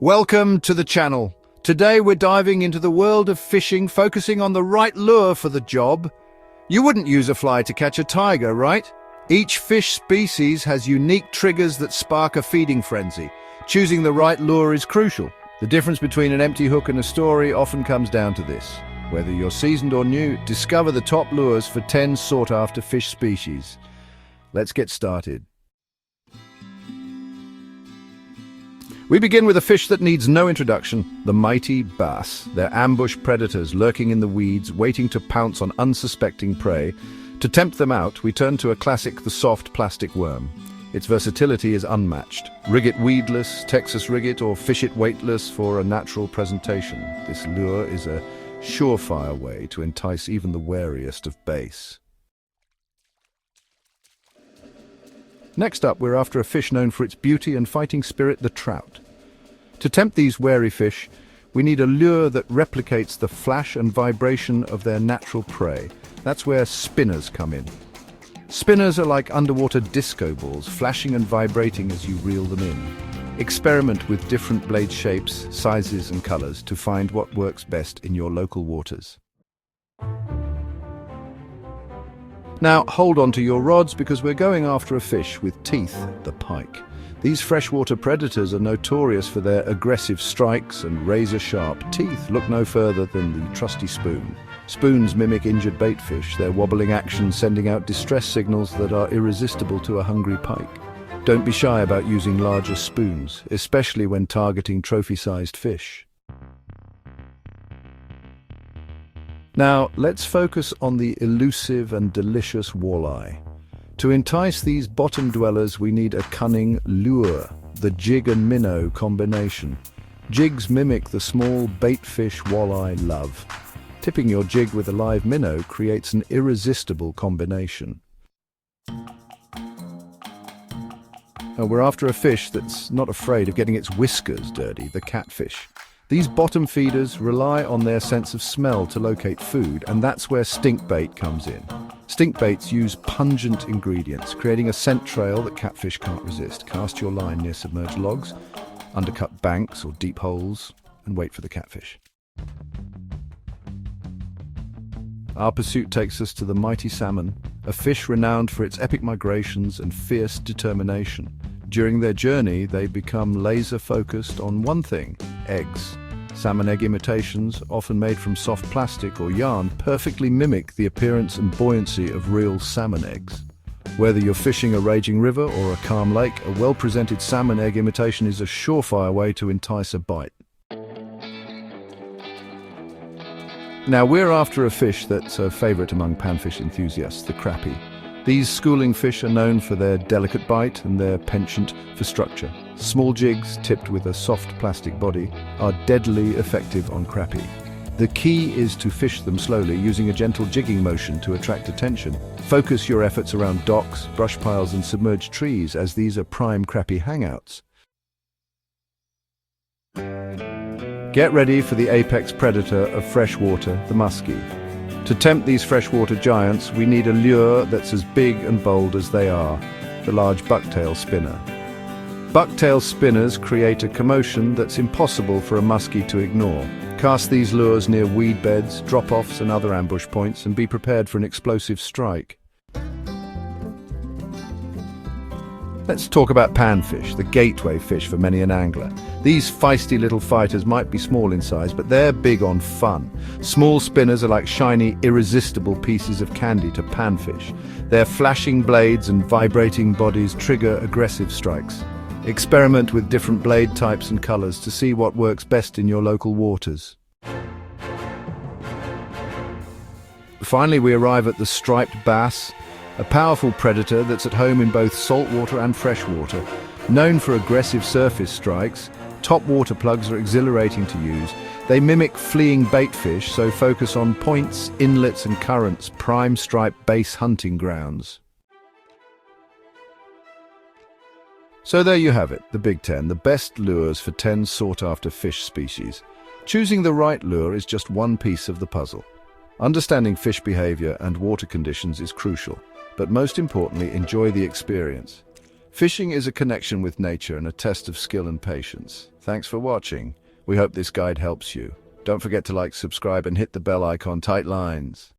Welcome to the channel. Today we're diving into the world of fishing, focusing on the right lure for the job. You wouldn't use a fly to catch a tiger, right? Each fish species has unique triggers that spark a feeding frenzy. Choosing the right lure is crucial. The difference between an empty hook and a story often comes down to this. Whether you're seasoned or new, discover the top lures for 10 sought-after fish species. Let's get started. We begin with a fish that needs no introduction, the mighty bass. They're ambush predators lurking in the weeds, waiting to pounce on unsuspecting prey. To tempt them out, we turn to a classic, the soft plastic worm. Its versatility is unmatched. Rig it weedless, Texas rig it, or fish it weightless for a natural presentation. This lure is a surefire way to entice even the wariest of bass. Next up, we're after a fish known for its beauty and fighting spirit, the trout. To tempt these wary fish, we need a lure that replicates the flash and vibration of their natural prey. That's where spinners come in. Spinners are like underwater disco balls, flashing and vibrating as you reel them in. Experiment with different blade shapes, sizes and colors to find what works best in your local waters. Now, hold on to your rods because we're going after a fish with teeth, the pike. These freshwater predators are notorious for their aggressive strikes and razor-sharp teeth. Look no further than the trusty spoon. Spoons mimic injured baitfish, their wobbling action sending out distress signals that are irresistible to a hungry pike. Don't be shy about using larger spoons, especially when targeting trophy-sized fish. Now, let's focus on the elusive and delicious walleye. To entice these bottom dwellers, we need a cunning lure, the jig and minnow combination. Jigs mimic the small baitfish walleye love. Tipping your jig with a live minnow creates an irresistible combination. We're after a fish that's not afraid of getting its whiskers dirty, the catfish. These bottom feeders rely on their sense of smell to locate food, and that's where stink bait comes in. Stink baits use pungent ingredients, creating a scent trail that catfish can't resist. Cast your line near submerged logs, undercut banks or deep holes, and wait for the catfish. Our pursuit takes us to the mighty salmon, a fish renowned for its epic migrations and fierce determination. During their journey, they become laser-focused on one thing: eggs. Salmon egg imitations, often made from soft plastic or yarn, perfectly mimic the appearance and buoyancy of real salmon eggs. Whether you're fishing a raging river or a calm lake, a well-presented salmon egg imitation is a surefire way to entice a bite. Now, we're after a fish that's a favorite among panfish enthusiasts, the crappie. These schooling fish are known for their delicate bite and their penchant for structure. Small jigs, tipped with a soft plastic body, are deadly effective on crappie. The key is to fish them slowly, using a gentle jigging motion to attract attention. Focus your efforts around docks, brush piles and submerged trees, as these are prime crappie hangouts. Get ready for the apex predator of freshwater, the muskie. To tempt these freshwater giants, we need a lure that's as big and bold as they are, the large bucktail spinner. Bucktail spinners create a commotion that's impossible for a muskie to ignore. Cast these lures near weed beds, drop-offs and other ambush points, and be prepared for an explosive strike. Let's talk about panfish, the gateway fish for many an angler. These feisty little fighters might be small in size, but they're big on fun. Small spinners are like shiny, irresistible pieces of candy to panfish. Their flashing blades and vibrating bodies trigger aggressive strikes. Experiment with different blade types and colors to see what works best in your local waters. Finally, we arrive at the striped bass, a powerful predator that's at home in both saltwater and freshwater. Known for aggressive surface strikes, Topwater Plugs are exhilarating to use. They mimic fleeing baitfish, so focus on points, inlets and currents, prime striped bass hunting grounds. So there you have it, the Big 10, the best lures for 10 sought-after fish species. Choosing the right lure is just one piece of the puzzle. Understanding fish behavior and water conditions is crucial, but most importantly, enjoy the experience. Fishing is a connection with nature and a test of skill and patience. Thanks for watching. We hope this guide helps you. Don't forget to like, subscribe, and hit the bell icon. Tight lines.